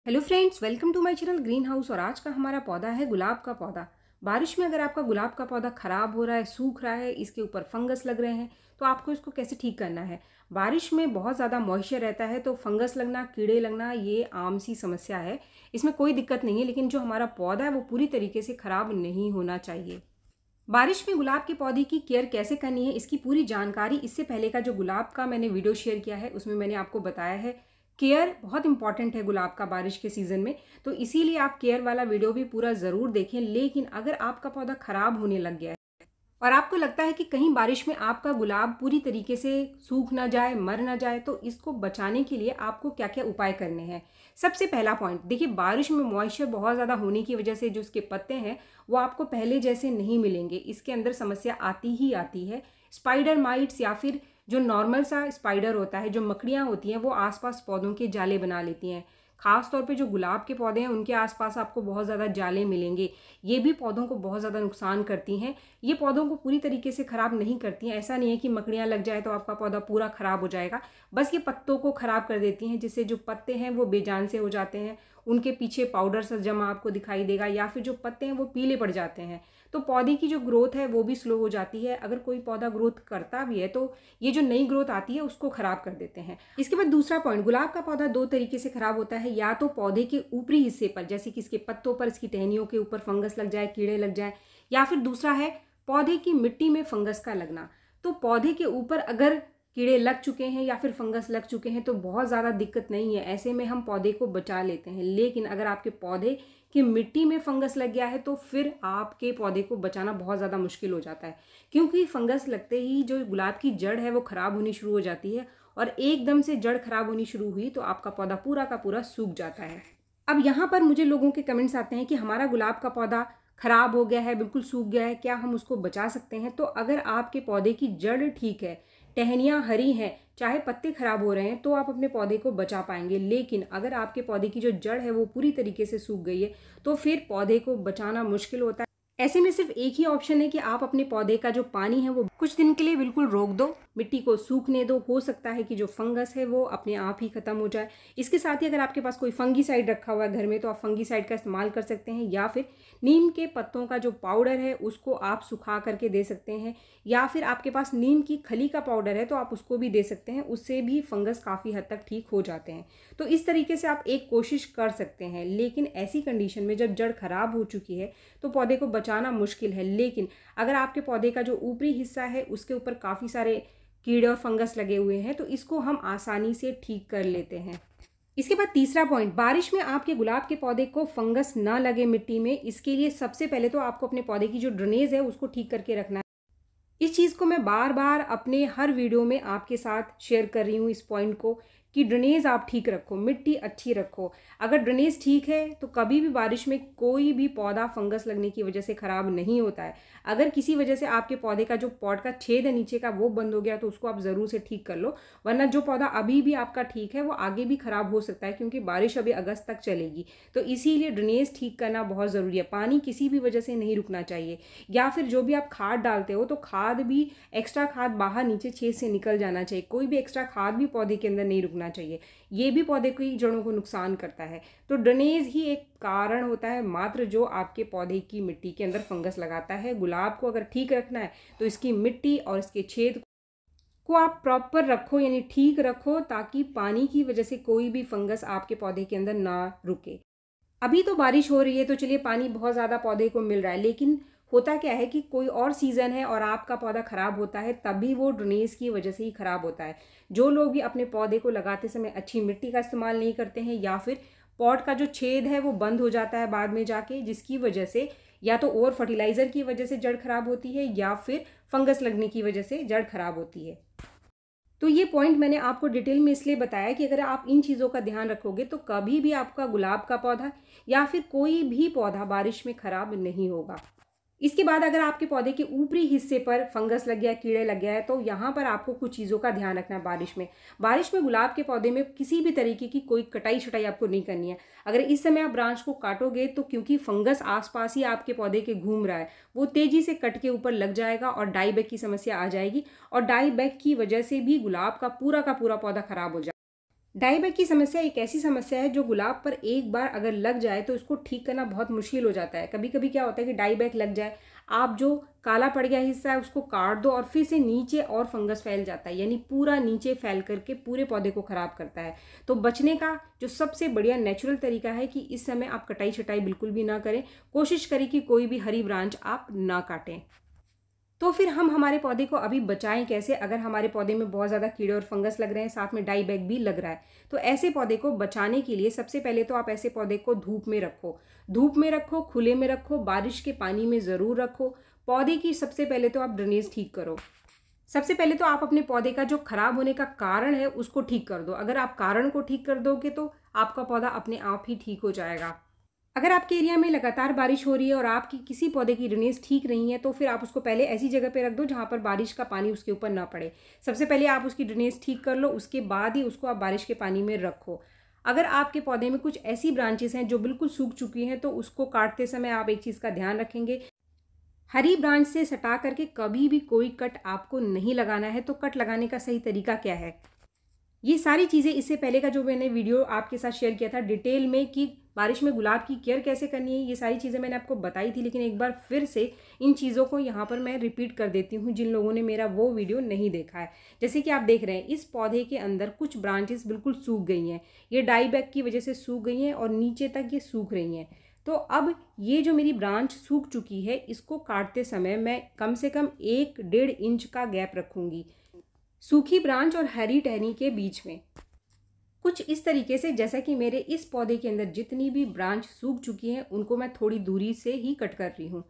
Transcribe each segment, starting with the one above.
Hello friends, welcome to my channel green house. और आज का हमारा पौधा है गुलाब का पौधा। बारिश में अगर आपका गुलाब का पौधा खराब हो रहा है, सूख रहा है, इसके ऊपर फंगस लग रहे हैं, तो आपको इसको कैसे ठीक करना है। बारिश में बहुत ज़्यादा मॉइस्चर रहता है तो फंगस लगना, कीड़े लगना ये आम सी समस्या है। इसमें कोई दिक्कत नहीं है, लेकिन जो हमारा पौधा है वो पूरी तरीके से खराब नहीं होना चाहिए। बारिश में गुलाब के पौधे की केयर कैसे करनी है, इसकी पूरी जानकारी इससे पहले का जो गुलाब का मैंने वीडियो शेयर किया है उसमें मैंने आपको बताया है। केयर बहुत इंपॉर्टेंट है गुलाब का बारिश के सीज़न में, तो इसीलिए आप केयर वाला वीडियो भी पूरा ज़रूर देखें। लेकिन अगर आपका पौधा खराब होने लग गया है और आपको लगता है कि कहीं बारिश में आपका गुलाब पूरी तरीके से सूख ना जाए, मर ना जाए, तो इसको बचाने के लिए आपको क्या क्या उपाय करने हैं। सबसे पहला पॉइंट देखिए, बारिश में मॉइस्चर बहुत ज़्यादा होने की वजह से जो उसके पत्ते हैं वो आपको पहले जैसे नहीं मिलेंगे। इसके अंदर समस्या आती ही आती है। स्पाइडर माइट्स या फिर जो नॉर्मल सा स्पाइडर होता है, जो मकड़ियाँ होती हैं, वो आसपास पौधों के जाले बना लेती हैं। खास तौर पे जो गुलाब के पौधे हैं उनके आसपास आपको बहुत ज़्यादा जाले मिलेंगे। ये भी पौधों को बहुत ज़्यादा नुकसान करती हैं। ये पौधों को पूरी तरीके से ख़राब नहीं करती हैं। ऐसा नहीं है कि मकड़ियाँ लग जाए तो आपका पौधा पूरा ख़राब हो जाएगा। बस ये पत्तों को ख़राब कर देती हैं, जिससे जो पत्ते हैं वो बेजान से हो जाते हैं। उनके पीछे पाउडर सा जमा आपको दिखाई देगा, या फिर जो पत्ते हैं वो पीले पड़ जाते हैं। तो पौधे की जो ग्रोथ है वो भी स्लो हो जाती है। अगर कोई पौधा ग्रोथ करता भी है तो ये जो नई ग्रोथ आती है उसको ख़राब कर देते हैं। इसके बाद दूसरा पॉइंट, गुलाब का पौधा दो तरीके से ख़राब होता है। या तो पौधे के ऊपरी हिस्से पर, जैसे कि इसके पत्तों पर, इसकी टहनियों के ऊपर फंगस लग जाए, कीड़े लग जाए। या फिर दूसरा है पौधे की मिट्टी में फंगस का लगना। तो पौधे के ऊपर अगर कीड़े लग चुके हैं या फिर फंगस लग चुके हैं तो बहुत ज़्यादा दिक्कत नहीं है, ऐसे में हम पौधे को बचा लेते हैं। लेकिन अगर आपके पौधे की मिट्टी में फंगस लग गया है तो फिर आपके पौधे को बचाना बहुत ज़्यादा मुश्किल हो जाता है, क्योंकि फंगस लगते ही जो गुलाब की जड़ है वो ख़राब होनी शुरू हो जाती है। और एकदम से जड़ खराब होनी शुरू हुई तो आपका पौधा पूरा का पूरा सूख जाता है। अब यहाँ पर मुझे लोगों के कमेंट्स आते हैं कि हमारा गुलाब का पौधा खराब हो गया है, बिल्कुल सूख गया है, क्या हम उसको बचा सकते हैं। तो अगर आपके पौधे की जड़ ठीक है, टहनियाँ हरी हैं, चाहे पत्ते खराब हो रहे हैं, तो आप अपने पौधे को बचा पाएंगे। लेकिन अगर आपके पौधे की जो जड़ है वो पूरी तरीके से सूख गई है तो फिर पौधे को बचाना मुश्किल होता है। ऐसे में सिर्फ एक ही ऑप्शन है कि आप अपने पौधे का जो पानी है वो कुछ दिन के लिए बिल्कुल रोक दो, मिट्टी को सूखने दो। हो सकता है कि जो फंगस है वो अपने आप ही खत्म हो जाए। इसके साथ ही अगर आपके पास कोई फंगीसाइड रखा हुआ है घर में तो आप फंगीसाइड का इस्तेमाल कर सकते हैं, या फिर नीम के पत्तों का जो पाउडर है उसको आप सुखा करके दे सकते हैं, या फिर आपके पास नीम की खली का पाउडर है तो आप उसको भी दे सकते हैं। उससे भी फंगस काफ़ी हद तक ठीक हो जाते हैं। तो इस तरीके से आप एक कोशिश कर सकते हैं। लेकिन ऐसी कंडीशन में जब जड़ खराब हो चुकी है तो पौधे को बचाना मुश्किल है। लेकिन अगर आपके पौधे का जो ऊपरी हिस्सा है उसके ऊपर काफ़ी सारे कीड़े और फंगस लगे हुए हैं तो इसको हम आसानी से ठीक कर लेते हैं। इसके बाद तीसरा पॉइंट, बारिश में आपके गुलाब के पौधे को फंगस ना लगे मिट्टी में, इसके लिए सबसे पहले तो आपको अपने पौधे की जो ड्रेनेज है उसको ठीक करके रखना है। इस चीज़ को मैं बार बार अपने हर वीडियो में आपके साथ शेयर कर रही हूँ, इस पॉइंट को, कि ड्रेनेज आप ठीक रखो, मिट्टी अच्छी रखो। अगर ड्रेनेज ठीक है तो कभी भी बारिश में कोई भी पौधा फंगस लगने की वजह से ख़राब नहीं होता है। अगर किसी वजह से आपके पौधे का जो पॉट का छेद है नीचे का वो बंद हो गया तो उसको आप ज़रूर से ठीक कर लो, वरना जो पौधा अभी भी आपका ठीक है वो आगे भी ख़राब हो सकता है, क्योंकि बारिश अभी अगस्त तक चलेगी। तो इसीलिए ड्रेनेज ठीक करना बहुत ज़रूरी है। पानी किसी भी वजह से नहीं रुकना चाहिए। या फिर जो भी आप खाद डालते हो तो खाद भी, एक्स्ट्रा खाद बाहर नीचे छेद से निकल जाना चाहिए। कोई भी एक्स्ट्रा खाद भी पौधे के अंदर नहीं रुकना चाहिए, ये भी पौधे की जड़ों को नुकसान करता है। तो ड्रेनेज ही एक कारण होता है मात्र जो आपके पौधे की मिट्टी के अंदर फंगस लगाता है। गुलाब को अगर ठीक रखना है तो इसकी मिट्टी और इसके छेद को आप प्रॉपर रखो, यानी ठीक रखो, ताकि पानी की वजह से कोई भी फंगस आपके पौधे के अंदर ना रुके। अभी तो बारिश हो रही है तो चलिए पानी बहुत ज़्यादा पौधे को मिल रहा है, लेकिन होता क्या है कि कोई और सीज़न है और आपका पौधा ख़राब होता है, तभी वो ड्रेनेज की वजह से ही ख़राब होता है। जो लोग भी अपने पौधे को लगाते समय अच्छी मिट्टी का इस्तेमाल नहीं करते हैं, या फिर पॉट का जो छेद है वो बंद हो जाता है बाद में जाके, जिसकी वजह से या तो ओवर फर्टिलाइज़र की वजह से जड़ खराब होती है या फिर फंगस लगने की वजह से जड़ खराब होती है। तो ये पॉइंट मैंने आपको डिटेल में इसलिए बताया कि अगर आप इन चीज़ों का ध्यान रखोगे तो कभी भी आपका गुलाब का पौधा या फिर कोई भी पौधा बारिश में खराब नहीं होगा। इसके बाद अगर आपके पौधे के ऊपरी हिस्से पर फंगस लग गया, कीड़े लग गया है, तो यहाँ पर आपको कुछ चीज़ों का ध्यान रखना है। बारिश में गुलाब के पौधे में किसी भी तरीके की कोई कटाई छटाई आपको नहीं करनी है। अगर इस समय आप ब्रांच को काटोगे तो क्योंकि फंगस आसपास ही आपके पौधे के घूम रहा है, वो तेज़ी से कट के ऊपर लग जाएगा और डाई बैक की समस्या आ जाएगी। और डाई बैक की वजह से भी गुलाब का पूरा पौधा खराब हो जाएगा। डाई बैक की समस्या एक ऐसी समस्या है जो गुलाब पर एक बार अगर लग जाए तो इसको ठीक करना बहुत मुश्किल हो जाता है। कभी कभी क्या होता है कि डाई बैक लग जाए, आप जो काला पड़ गया हिस्सा है उसको काट दो और फिर से नीचे और फंगस फैल जाता है, यानी पूरा नीचे फैल करके पूरे पौधे को ख़राब करता है। तो बचने का जो सबसे बढ़िया नेचुरल तरीका है कि इस समय आप कटाई छटाई बिल्कुल भी ना करें। कोशिश करें कि कोई भी हरी ब्रांच आप ना काटें। तो फिर हम हमारे पौधे को अभी बचाएं कैसे? अगर हमारे पौधे में बहुत ज़्यादा कीड़े और फंगस लग रहे हैं, साथ में डाई बैक भी लग रहा है, तो ऐसे पौधे को बचाने के लिए सबसे पहले तो आप ऐसे पौधे को धूप में रखो। धूप में रखो, खुले में रखो, बारिश के पानी में ज़रूर रखो। पौधे की सबसे पहले तो आप ड्रेनेज ठीक करो। सबसे पहले तो आप अपने पौधे का जो खराब होने का कारण है उसको ठीक कर दो। अगर आप कारण को ठीक कर दोगे तो आपका पौधा अपने आप ही ठीक हो जाएगा। अगर आपके एरिया में लगातार बारिश हो रही है और आपकी किसी पौधे की ड्रेनेज ठीक नहीं है, तो फिर आप उसको पहले ऐसी जगह पे रख दो जहाँ पर बारिश का पानी उसके ऊपर ना पड़े। सबसे पहले आप उसकी ड्रेनेज ठीक कर लो, उसके बाद ही उसको आप बारिश के पानी में रखो। अगर आपके पौधे में कुछ ऐसी ब्रांचेस हैं जो बिल्कुल सूख चुकी हैं, तो उसको काटते समय आप एक चीज़ का ध्यान रखेंगे, हरी ब्रांच से सटा करके कभी भी कोई कट आपको नहीं लगाना है। तो कट लगाने का सही तरीका क्या है, ये सारी चीज़ें इससे पहले का जो मैंने वीडियो आपके साथ शेयर किया था डिटेल में कि बारिश में गुलाब की केयर कैसे करनी है, ये सारी चीज़ें मैंने आपको बताई थी। लेकिन एक बार फिर से इन चीज़ों को यहाँ पर मैं रिपीट कर देती हूँ जिन लोगों ने मेरा वो वीडियो नहीं देखा है। जैसे कि आप देख रहे हैं, इस पौधे के अंदर कुछ ब्रांचेस बिल्कुल सूख गई हैं, ये डाई बैक की वजह से सूख गई हैं और नीचे तक ये सूख रही हैं। तो अब ये जो मेरी ब्रांच सूख चुकी है, इसको काटते समय मैं कम से कम 1-1.5 इंच का गैप रखूँगी सूखी ब्रांच और हरी टहनी के बीच में, कुछ इस तरीके से। जैसा कि मेरे इस पौधे के अंदर जितनी भी ब्रांच सूख चुकी हैं उनको मैं थोड़ी दूरी से ही कट कर रही हूँ।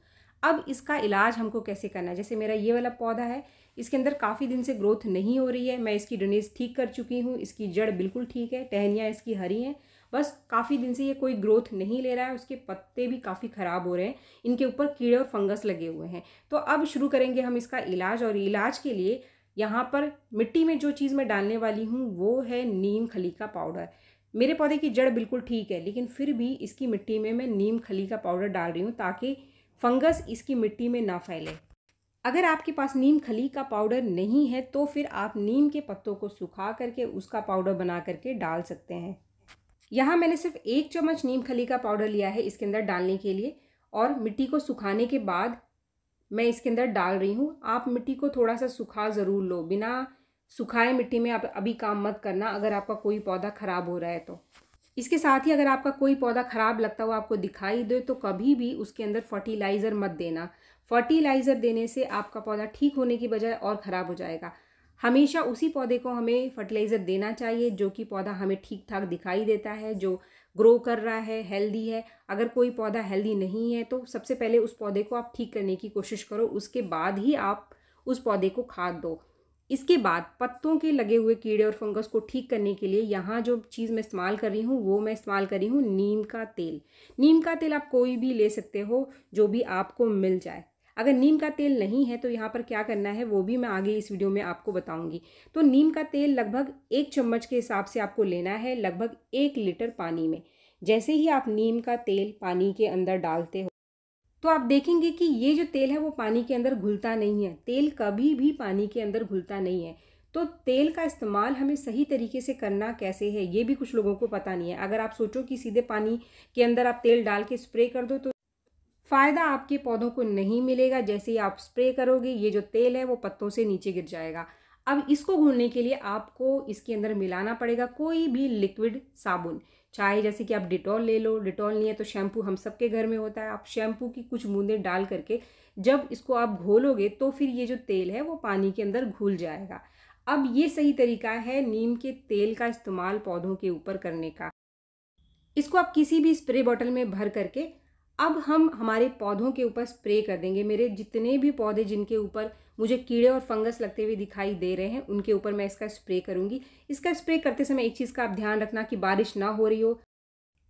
अब इसका इलाज हमको कैसे करना है, जैसे मेरा ये वाला पौधा है, इसके अंदर काफ़ी दिन से ग्रोथ नहीं हो रही है, मैं इसकी ड्रेनेज ठीक कर चुकी हूँ, इसकी जड़ बिल्कुल ठीक है, टहनियाँ इसकी हरी हैं, बस काफ़ी दिन से ये कोई ग्रोथ नहीं ले रहा है, उसके पत्ते भी काफ़ी ख़राब हो रहे हैं, इनके ऊपर कीड़े और फंगस लगे हुए हैं। तो अब शुरू करेंगे हम इसका इलाज, और इलाज के लिए यहाँ पर मिट्टी में जो चीज़ मैं डालने वाली हूँ वो है नीम खली का पाउडर। मेरे पौधे की जड़ बिल्कुल ठीक है, लेकिन फिर भी इसकी मिट्टी में मैं नीम खली का पाउडर डाल रही हूँ ताकि फंगस इसकी मिट्टी में ना फैले। अगर आपके पास नीम खली का पाउडर नहीं है तो फिर आप नीम के पत्तों को सुखा करके उसका पाउडर बना करके डाल सकते हैं। यहाँ मैंने सिर्फ 1 चम्मच नीम खली का पाउडर लिया है इसके अंदर डालने के लिए, और मिट्टी को सुखाने के बाद मैं इसके अंदर डाल रही हूँ। आप मिट्टी को थोड़ा सा सुखा ज़रूर लो, बिना सुखाए मिट्टी में आप अभी काम मत करना अगर आपका कोई पौधा ख़राब हो रहा है तो। इसके साथ ही अगर आपका कोई पौधा ख़राब लगता हुआ आपको दिखाई दे तो कभी भी उसके अंदर फर्टिलाइज़र मत देना। फर्टिलाइज़र देने से आपका पौधा ठीक होने की बजाय और ख़राब हो जाएगा। हमेशा उसी पौधे को हमें फर्टिलाइज़र देना चाहिए जो कि पौधा हमें ठीक ठाक दिखाई देता है, जो ग्रो कर रहा है, हेल्दी है। अगर कोई पौधा हेल्दी नहीं है तो सबसे पहले उस पौधे को आप ठीक करने की कोशिश करो, उसके बाद ही आप उस पौधे को खाद दो। इसके बाद पत्तों के लगे हुए कीड़े और फंगस को ठीक करने के लिए यहाँ जो चीज़ मैं इस्तेमाल कर रही हूँ वो मैं इस्तेमाल कर रही हूँ नीम का तेल। नीम का तेल आप कोई भी ले सकते हो, जो भी आपको मिल जाए। अगर नीम का तेल नहीं है तो यहाँ पर क्या करना है वो भी मैं आगे इस वीडियो में आपको बताऊंगी। तो नीम का तेल लगभग 1 चम्मच के हिसाब से आपको लेना है, लगभग 1 लीटर पानी में। जैसे ही आप नीम का तेल पानी के अंदर डालते हो तो आप देखेंगे कि ये जो तेल है वो पानी के अंदर घुलता नहीं है। तेल कभी भी पानी के अंदर घुलता नहीं है। तो तेल का इस्तेमाल हमें सही तरीके से करना कैसे है ये भी कुछ लोगों को पता नहीं है। अगर आप सोचो कि सीधे पानी के अंदर आप तेल डाल के स्प्रे कर दो तो फ़ायदा आपके पौधों को नहीं मिलेगा। जैसे ही आप स्प्रे करोगे ये जो तेल है वो पत्तों से नीचे गिर जाएगा। अब इसको घोलने के लिए आपको इसके अंदर मिलाना पड़ेगा कोई भी लिक्विड साबुन, चाहे जैसे कि आप डिटॉल ले लो, डिटॉल नहीं है तो शैम्पू हम सबके घर में होता है। आप शैम्पू की कुछ बूंदें डाल करके जब इसको आप घोलोगे तो फिर ये जो तेल है वो पानी के अंदर घुल जाएगा। अब ये सही तरीका है नीम के तेल का इस्तेमाल पौधों के ऊपर करने का। इसको आप किसी भी स्प्रे बॉटल में भर करके अब हम हमारे पौधों के ऊपर स्प्रे कर देंगे। मेरे जितने भी पौधे जिनके ऊपर मुझे कीड़े और फंगस लगते हुए दिखाई दे रहे हैं उनके ऊपर मैं इसका स्प्रे करूंगी। इसका स्प्रे करते समय एक चीज़ का आप ध्यान रखना कि बारिश ना हो रही हो।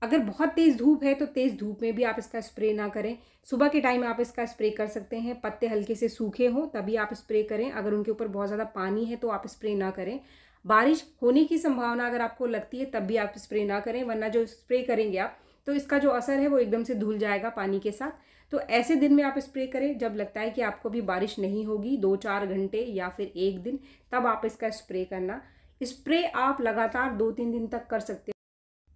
अगर बहुत तेज़ धूप है तो तेज़ धूप में भी आप इसका स्प्रे ना करें। सुबह के टाइम आप इसका स्प्रे कर सकते हैं, पत्ते हल्के से सूखे हों तभी आप स्प्रे करें। अगर उनके ऊपर बहुत ज़्यादा पानी है तो आप स्प्रे ना करें। बारिश होने की संभावना अगर आपको लगती है तब भी आप स्प्रे ना करें, वरना जो स्प्रे करेंगे आप तो इसका जो असर है वो एकदम से धुल जाएगा पानी के साथ। तो ऐसे दिन में आप स्प्रे करें जब लगता है कि आपको भी बारिश नहीं होगी, 2-4 घंटे या फिर 1 दिन, तब आप इसका स्प्रे करना। स्प्रे आप लगातार 2-3 दिन तक कर सकते हो।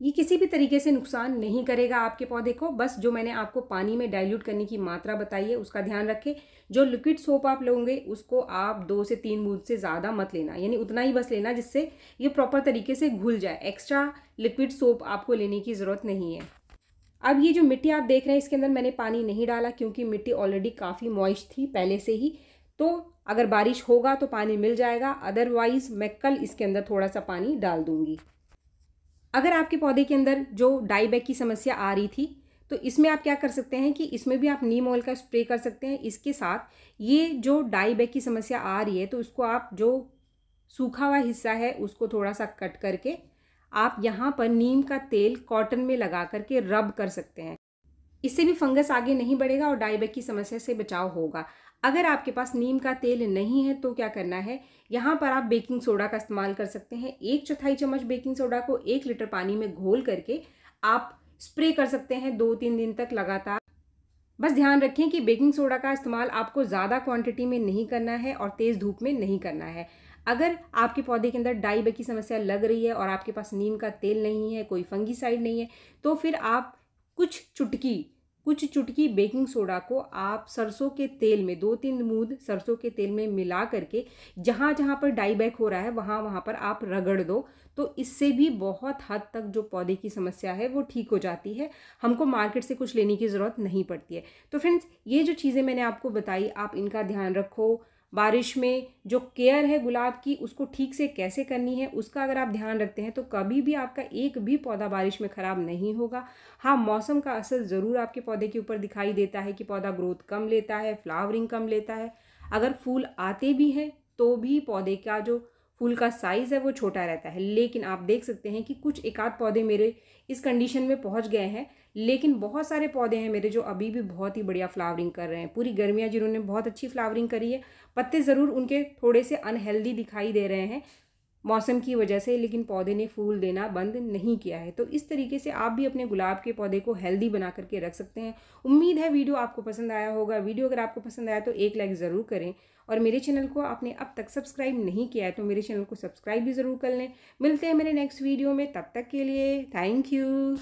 ये किसी भी तरीके से नुकसान नहीं करेगा आपके पौधे को। बस जो मैंने आपको पानी में डाइल्यूट करने की मात्रा बताई है उसका ध्यान रखें। जो लिक्विड सोप आप लोगे उसको आप 2 से 3 बूंद से ज़्यादा मत लेना, यानी उतना ही बस लेना जिससे ये प्रॉपर तरीके से घुल जाए। एक्स्ट्रा लिक्विड सोप आपको लेने की ज़रूरत नहीं है। अब ये जो मिट्टी आप देख रहे हैं इसके अंदर मैंने पानी नहीं डाला क्योंकि मिट्टी ऑलरेडी काफ़ी मॉइस्ट थी पहले से ही। तो अगर बारिश होगा तो पानी मिल जाएगा, अदरवाइज़ मैं कल इसके अंदर थोड़ा सा पानी डाल दूंगी। अगर आपके पौधे के अंदर जो डाई बैक की समस्या आ रही थी तो इसमें आप क्या कर सकते हैं कि इसमें भी आप नीम ऑयल का स्प्रे कर सकते हैं। इसके साथ ये जो डाई बैक की समस्या आ रही है तो उसको आप जो सूखा हुआ हिस्सा है उसको थोड़ा सा कट करके आप यहाँ पर नीम का तेल कॉटन में लगा करके रब कर सकते हैं। इससे भी फंगस आगे नहीं बढ़ेगा और डाई बैक की समस्या से बचाव होगा। अगर आपके पास नीम का तेल नहीं है तो क्या करना है, यहाँ पर आप बेकिंग सोडा का इस्तेमाल कर सकते हैं। 1/4 चम्मच बेकिंग सोडा को 1 लीटर पानी में घोल करके आप स्प्रे कर सकते हैं 2-3 दिन तक लगातार। बस ध्यान रखें कि बेकिंग सोडा का इस्तेमाल आपको ज़्यादा क्वांटिटी में नहीं करना है और तेज़ धूप में नहीं करना है। अगर आपके पौधे के अंदर डाई बैक की समस्या लग रही है और आपके पास नीम का तेल नहीं है, कोई फंगीसाइड नहीं है, तो फिर आप कुछ चुटकी बेकिंग सोडा को आप सरसों के तेल में 2-3 बूंद सरसों के तेल में मिला करके जहाँ जहाँ पर डाई बैक हो रहा है वहाँ वहाँ पर आप रगड़ दो। तो इससे भी बहुत हद तक जो पौधे की समस्या है वो ठीक हो जाती है। हमको मार्केट से कुछ लेने की ज़रूरत नहीं पड़ती है। तो फ्रेंड्स, ये जो चीज़ें मैंने आपको बताई आप इनका ध्यान रखो। बारिश में जो केयर है गुलाब की उसको ठीक से कैसे करनी है उसका अगर आप ध्यान रखते हैं तो कभी भी आपका एक भी पौधा बारिश में ख़राब नहीं होगा। हाँ, मौसम का असर ज़रूर आपके पौधे के ऊपर दिखाई देता है कि पौधा ग्रोथ कम लेता है, फ्लावरिंग कम लेता है। अगर फूल आते भी हैं तो भी पौधे का जो फूल का साइज़ है वो छोटा रहता है। लेकिन आप देख सकते हैं कि कुछ एक आध पौधे मेरे इस कंडीशन में पहुंच गए हैं, लेकिन बहुत सारे पौधे हैं मेरे जो अभी भी बहुत ही बढ़िया फ्लावरिंग कर रहे हैं। पूरी गर्मियाँ जिन्होंने बहुत अच्छी फ्लावरिंग करी है, पत्ते ज़रूर उनके थोड़े से अनहेल्दी दिखाई दे रहे हैं मौसम की वजह से, लेकिन पौधे ने फूल देना बंद नहीं किया है। तो इस तरीके से आप भी अपने गुलाब के पौधे को हेल्दी बना करके रख सकते हैं। उम्मीद है वीडियो आपको पसंद आया होगा। वीडियो अगर आपको पसंद आया तो एक लाइक ज़रूर करें और मेरे चैनल को आपने अब तक सब्सक्राइब नहीं किया है तो मेरे चैनल को सब्सक्राइब भी ज़रूर कर लें। मिलते हैं मेरे नेक्स्ट वीडियो में, तब तक के लिए थैंक यू।